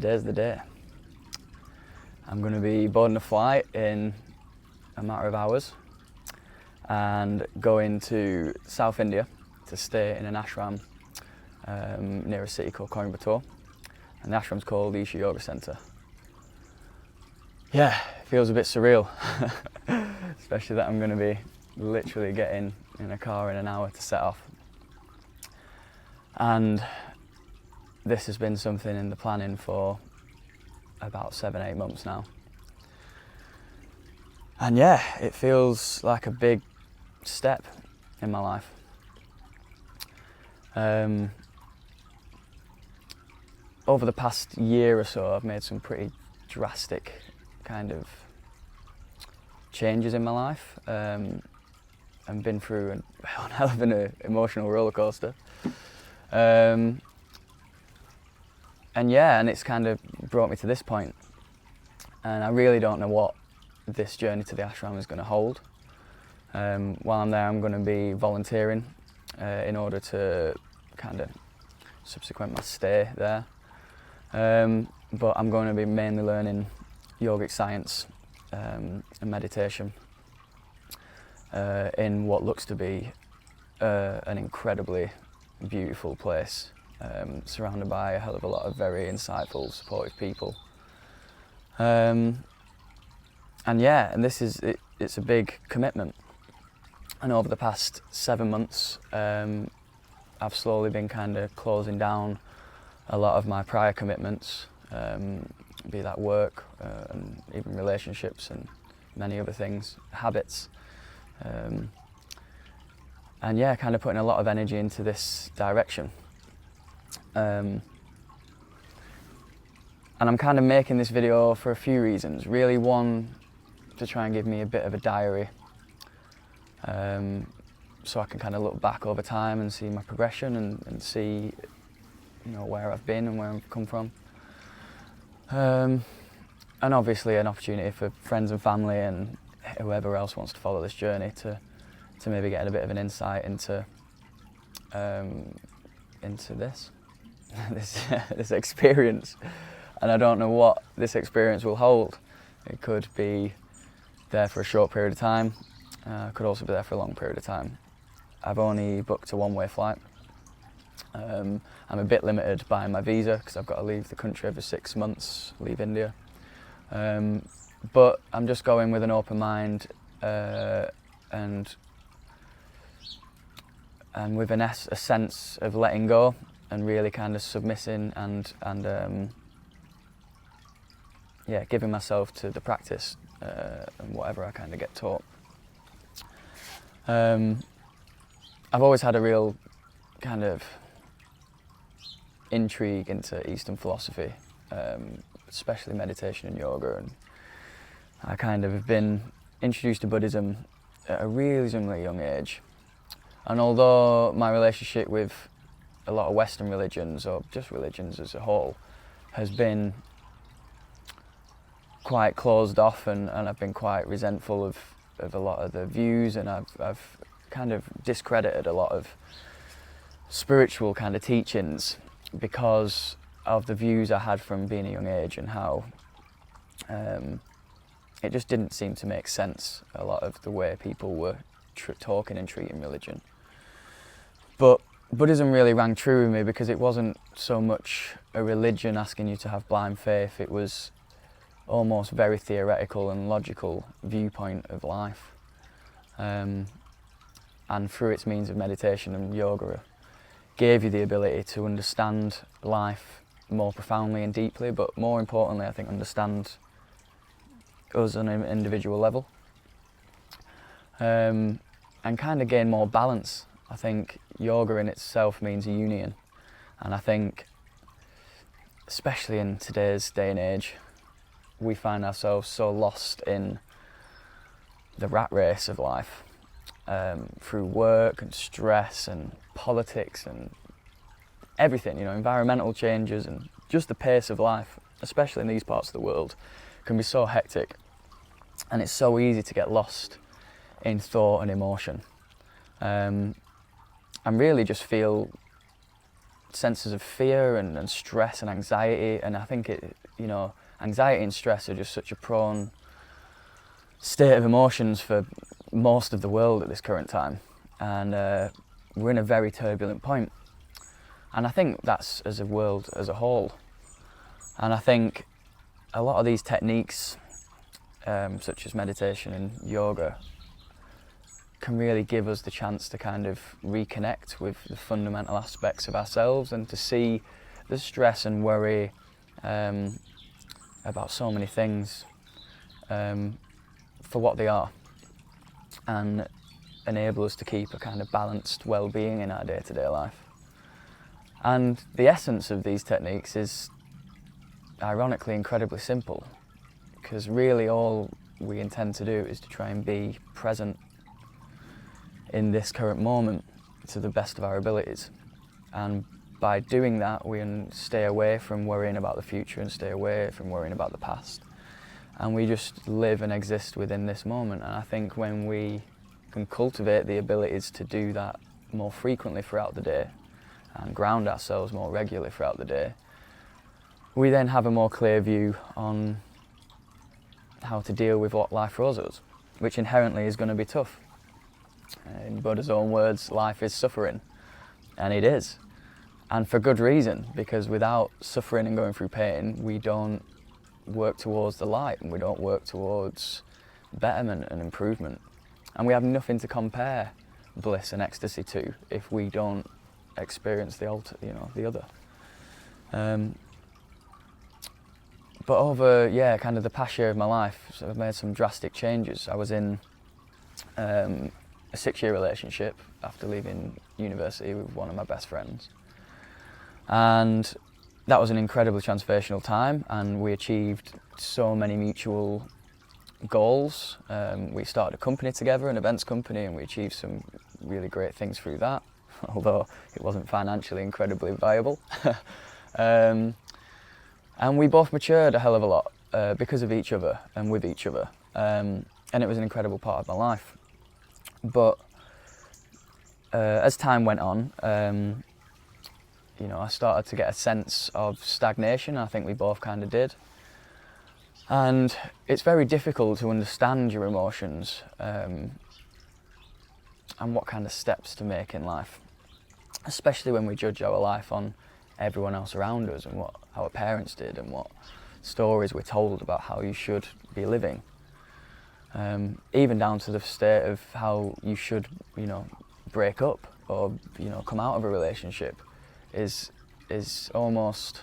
today's the day. I'm going to be boarding a flight in a matter of hours and going to South India to stay in an ashram near a city called Coimbatore, and the ashram's called Isha Yoga Centre. Yeah, it feels a bit surreal, especially that I'm going to be literally getting in a car in an hour to set off. And this has been something in the planning for about 7-8 months now. And yeah, it feels like a big step in my life. Over the past year or so, I've made some pretty drastic kind of changes in my life, and been through one hell of an emotional roller coaster. And it's kind of brought me to this point, and I really don't know what this journey to the ashram is going to hold. While I'm there, I'm going to be volunteering in order to kind of subsequent my stay there. But I'm going to be mainly learning yogic science and meditation in what looks to be an incredibly beautiful place, surrounded by a hell of a lot of very insightful, supportive people. And this is it's a big commitment. And over the past 7 months, I've slowly been kind of closing down a lot of my prior commitments, be that work and even relationships and many other things, habits. And kind of putting a lot of energy into this direction. And I'm kind of making this video for a few reasons. Really, one, to try and give me a bit of a diary, so I can kind of look back over time and see my progression and see, where I've been and where I've come from. And obviously an opportunity for friends and family and whoever else wants to follow this journey to maybe get a bit of an insight into this this experience. And I don't know what this experience will hold. It could be there for a short period of time. Could also be there for a long period of time. I've only booked a one-way flight. I'm a bit limited by my visa because I've got to leave the country every 6 months, leave India. But I'm just going with an open mind and with a sense of letting go and really kind of submitting and giving myself to the practice and whatever I kind of get taught. I've always had a real kind of intrigue into Eastern philosophy, especially meditation and yoga, and I kind of have been introduced to Buddhism at a reasonably young age. And although my relationship with a lot of Western religions, or just religions as a whole, has been quite closed off, and I've been quite resentful of a lot of the views, and I've kind of discredited a lot of spiritual kind of teachings because of the views I had from being a young age, and how it just didn't seem to make sense, a lot of the way people were talking and treating religion. But Buddhism really rang true with me because it wasn't so much a religion asking you to have blind faith. It was almost very theoretical and logical viewpoint of life. And through its means of meditation and yoga, gave you the ability to understand life more profoundly and deeply, but more importantly, I think, understand us on an individual level. And kind of gain more balance. I think yoga in itself means a union. And I think, especially in today's day and age, we find ourselves so lost in the rat race of life, through work and stress and politics and everything, environmental changes, and just the pace of life, especially in these parts of the world, can be so hectic. And it's so easy to get lost in thought and emotion. And really just feel senses of fear and stress and anxiety, and I think anxiety and stress are just such a prone state of emotions for most of the world at this current time, and we're in a very turbulent point, and I think that's as a world as a whole. And I think a lot of these techniques, such as meditation and yoga, can really give us the chance to kind of reconnect with the fundamental aspects of ourselves and to see the stress and worry about so many things for what they are, and enable us to keep a kind of balanced well-being in our day-to-day life. And the essence of these techniques is ironically incredibly simple, because really all we intend to do is to try and be present in this current moment to the best of our abilities. And by doing that, we can stay away from worrying about the future and stay away from worrying about the past. And we just live and exist within this moment. And I think when we can cultivate the abilities to do that more frequently throughout the day and ground ourselves more regularly throughout the day, we then have a more clear view on how to deal with what life throws us, which inherently is going to be tough. In Buddha's own words, life is suffering, and it is. And for good reason, because without suffering and going through pain, we don't work towards the light, and we don't work towards betterment and improvement. And we have nothing to compare bliss and ecstasy to if we don't experience the other. But over, kind of the past year of my life, so I've made some drastic changes. I was in a 6-year relationship after leaving university with one of my best friends. And that was an incredibly transformational time, and we achieved so many mutual goals. We started a company together, an events company, and we achieved some really great things through that, although it wasn't financially incredibly viable. And we both matured a hell of a lot because of each other and with each other. And it was an incredible part of my life. But as time went on, I started to get a sense of stagnation. I think we both kind of did. And it's very difficult to understand your emotions and what kind of steps to make in life, especially when we judge our life on everyone else around us and what our parents did and what stories we're told about how you should be living. Even down to the state of how you should, break up or, come out of a relationship is almost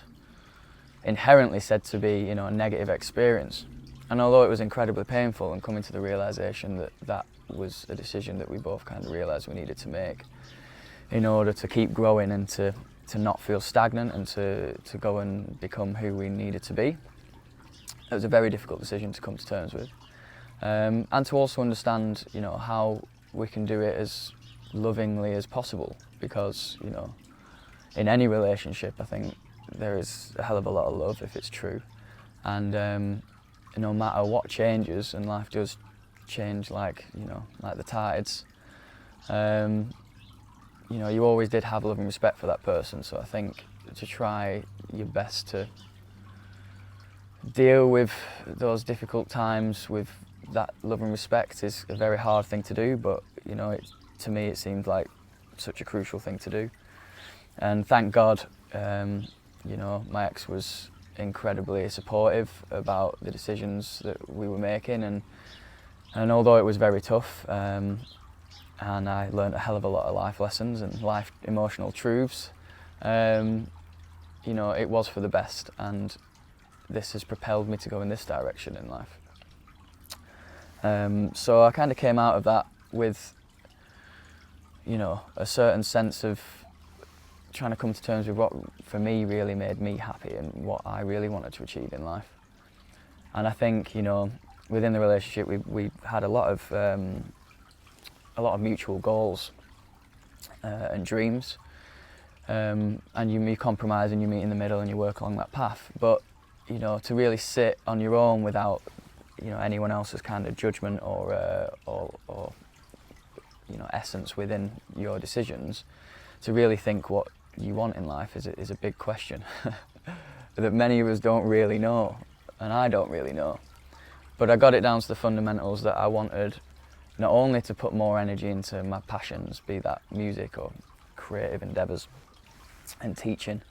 inherently said to be, a negative experience. And although it was incredibly painful, and coming to the realisation that that was a decision that we both kind of realised we needed to make in order to keep growing and to not feel stagnant and to go and become who we needed to be. It was a very difficult decision to come to terms with. And to also understand, how we can do it as lovingly as possible, because, in any relationship, I think there is a hell of a lot of love if it's true. And no matter what changes, and life does change like the tides, you always did have love and respect for that person. So I think to try your best to deal with those difficult times with that love and respect is a very hard thing to do, but to me it seemed like such a crucial thing to do. And thank God, my ex was incredibly supportive about the decisions that we were making, and although it was very tough, and I learned a hell of a lot of life lessons and life emotional truths, it was for the best, and this has propelled me to go in this direction in life. So I kind of came out of that with, a certain sense of trying to come to terms with what for me really made me happy and what I really wanted to achieve in life. And I think, within the relationship we had a lot of mutual goals and dreams, and you compromise and you meet in the middle and you work along that path. But to really sit on your own without anyone else's kind of judgment or essence within your decisions, to really think what you want in life is a big question that many of us don't really know, and I don't really know. But I got it down to the fundamentals that I wanted not only to put more energy into my passions, be that music or creative endeavours and teaching,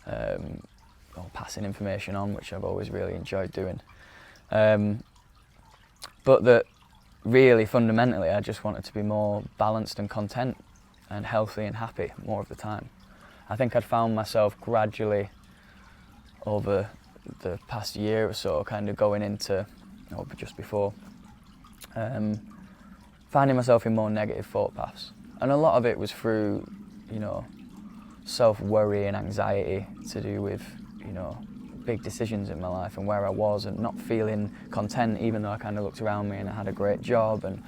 or passing information on, which I've always really enjoyed doing. But that really fundamentally I just wanted to be more balanced and content and healthy and happy more of the time. I think I'd found myself gradually over the past year or so kind of going into, or just before, finding myself in more negative thought paths. And a lot of it was through, self-worry and anxiety to do with, big decisions in my life and where I was and not feeling content, even though I kind of looked around me and I had a great job and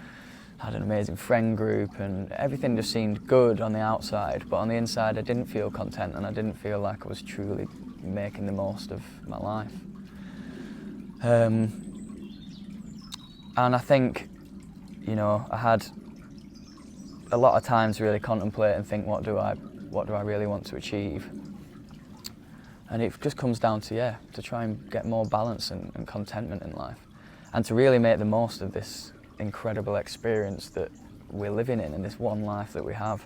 had an amazing friend group and everything just seemed good on the outside, but on the inside I didn't feel content and I didn't feel like I was truly making the most of my life. And I think, I had a lot of time to really contemplate and think, what do I really want to achieve? And it just comes down to, to try and get more balance and contentment in life and to really make the most of this incredible experience that we're living in this one life that we have.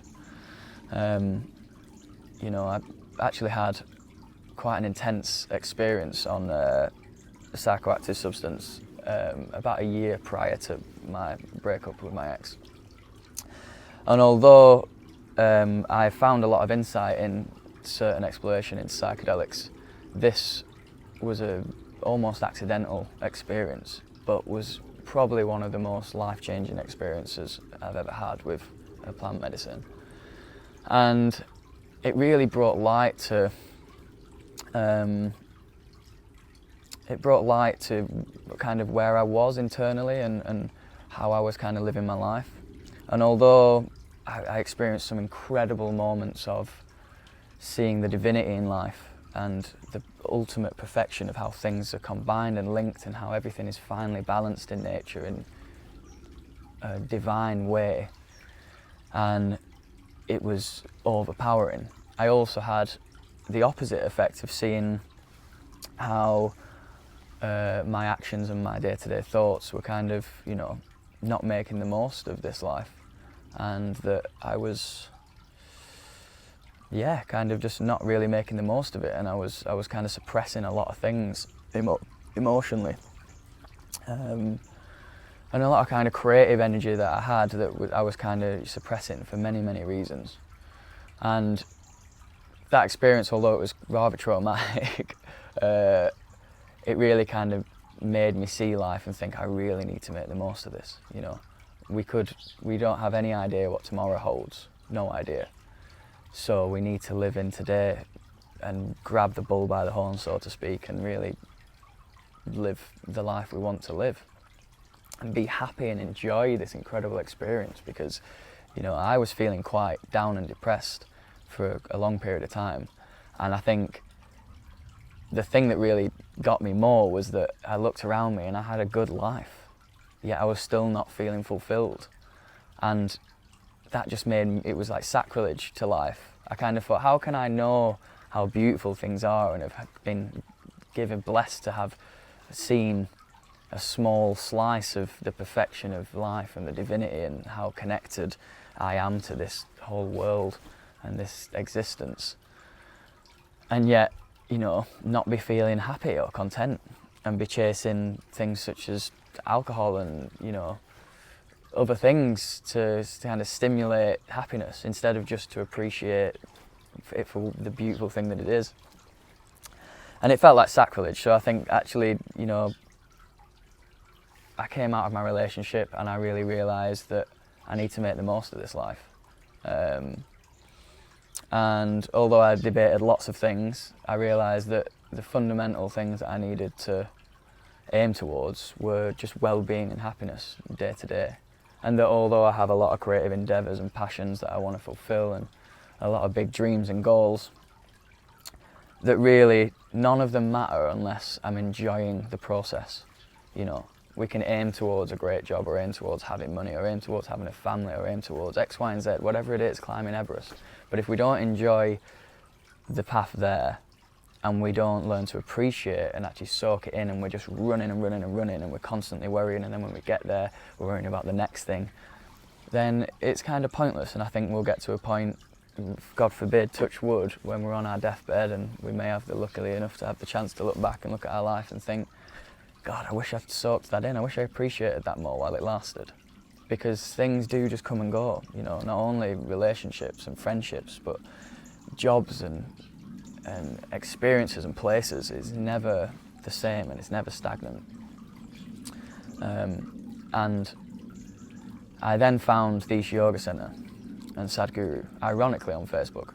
I actually had quite an intense experience on a psychoactive substance about a year prior to my breakup with my ex. And although I found a lot of insight in certain exploration in psychedelics, this was a almost accidental experience, but was probably one of the most life-changing experiences I've ever had with a plant medicine. And it really brought light to kind of where I was internally and how I was kind of living my life. And although I experienced some incredible moments of seeing the divinity in life and the ultimate perfection of how things are combined and linked and how everything is finally balanced in nature in a divine way, and it was overpowering. I also had the opposite effect of seeing how my actions and my day-to-day thoughts were kind of, not making the most of this life, and that I was kind of just not really making the most of it, and I was kind of suppressing a lot of things emotionally, and a lot of kind of creative energy that I had that I was kind of suppressing for many, many reasons. And that experience, although it was rather traumatic, it really kind of made me see life and think I really need to make the most of this. We don't have any idea what tomorrow holds, no idea. So we need to live in today and grab the bull by the horn, so to speak, and really live the life we want to live and be happy and enjoy this incredible experience, because I was feeling quite down and depressed for a long period of time. And I think the thing that really got me more was that I looked around me and I had a good life, yet I was still not feeling fulfilled. And that just it was like sacrilege to life. I kind of thought, how can I know how beautiful things are and have been blessed to have seen a small slice of the perfection of life and the divinity and how connected I am to this whole world and this existence, and yet, not be feeling happy or content and be chasing things such as alcohol and, other things to kind of stimulate happiness instead of just to appreciate it for the beautiful thing that it is. And it felt like sacrilege. So I think actually, I came out of my relationship and I really realised that I need to make the most of this life. And although I debated lots of things, I realised that the fundamental things that I needed to aim towards were just well-being and happiness day to day. And that although I have a lot of creative endeavours and passions that I want to fulfil and a lot of big dreams and goals, that really none of them matter unless I'm enjoying the process. We can aim towards a great job or aim towards having money or aim towards having a family or aim towards X, Y and Z, whatever it is, climbing Everest. But if we don't enjoy the path there, and we don't learn to appreciate and actually soak it in, and we're just running and running and running, and we're constantly worrying, and then when we get there we're worrying about the next thing, then it's kind of pointless. And I think we'll get to a point, God forbid, touch wood, when we're on our deathbed and we may have luckily enough to have the chance to look back and look at our life and think, God, I wish I'd soaked that in, I wish I appreciated that more while it lasted. Because things do just come and go, you know, not only relationships and friendships, but jobs and experiences and places is never the same, and it's never stagnant. And I then found the Isha Yoga Centre and Sadhguru, ironically, on Facebook.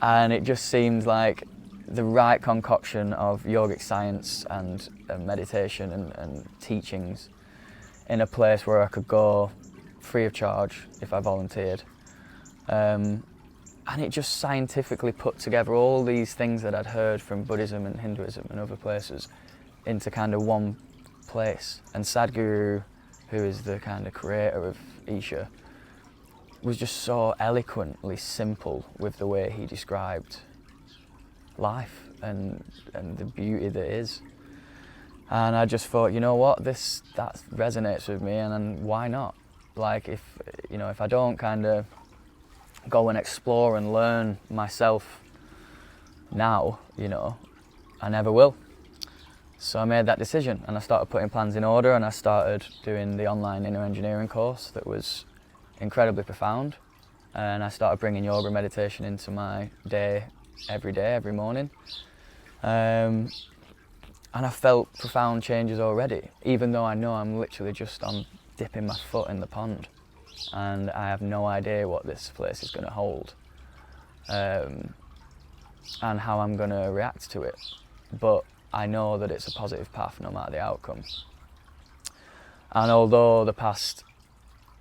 And it just seemed like the right concoction of yogic science and meditation and teachings in a place where I could go free of charge if I volunteered. And it just scientifically put together all these things that I'd heard from Buddhism and Hinduism and other places into kind of one place. And Sadhguru, who is the kind of creator of Isha, was just so eloquently simple with the way he described life and the beauty that is. And I just thought, you know what, that resonates with me, and why not? Like, if I don't kind of go and explore and learn myself now, I never will. So I made that decision, and I started putting plans in order, and I started doing the online inner engineering course that was incredibly profound. And I started bringing yoga and meditation into my day, every morning. And I felt profound changes already, even though I know I'm literally just dipping my foot in the pond, and I have no idea what this place is going to hold, and how I'm going to react to it. But I know that it's a positive path no matter the outcome. And although the past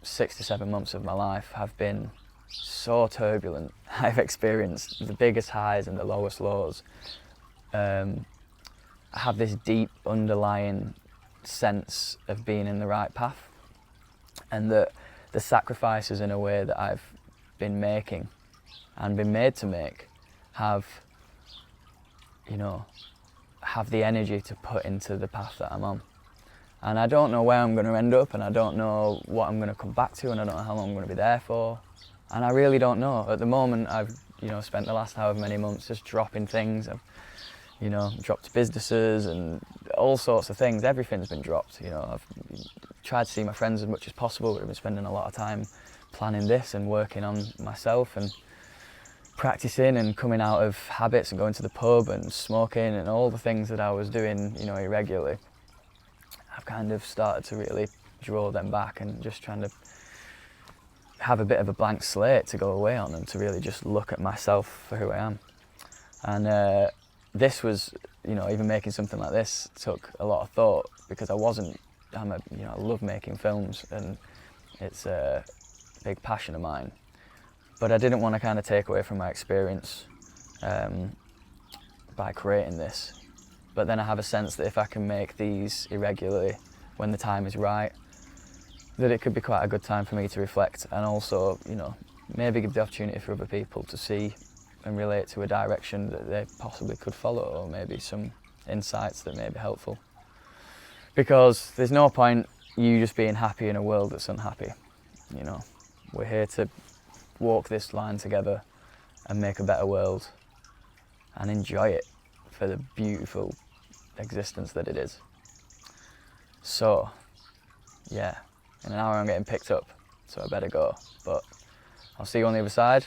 6 to 7 months of my life have been so turbulent, I've experienced the biggest highs and the lowest lows. I have this deep underlying sense of being in the right path, and that the sacrifices in a way that I've been making and been made to make have the energy to put into the path that I'm on. And I don't know where I'm going to end up, and I don't know what I'm going to come back to, and I don't know how long I'm going to be there for. And I really don't know. At the moment, I've spent the last however many months just dropping things. I've dropped businesses and all sorts of things. Everything's been dropped. I've tried to see my friends as much as possible, but I've been spending a lot of time planning this and working on myself and practicing and coming out of habits and going to the pub and smoking and all the things that I was doing, irregularly. I've kind of started to really draw them back and just trying to have a bit of a blank slate to go away on, and to really just look at myself for who I am. And this was, even making something like this took a lot of thought, because I love making films, and it's a big passion of mine. But I didn't want to kind of take away from my experience by creating this. But then I have a sense that if I can make these irregularly when the time is right, that it could be quite a good time for me to reflect, and also, maybe give the opportunity for other people to see and relate to a direction that they possibly could follow, or maybe some insights that may be helpful. Because there's no point you just being happy in a world that's unhappy. We're here to walk this line together and make a better world and enjoy it for the beautiful existence that it is. So, yeah, in an hour I'm getting picked up, so I better go. But I'll see you on the other side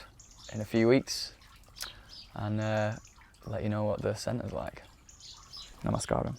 in a few weeks, and let you know what the centre's like. Namaskaram.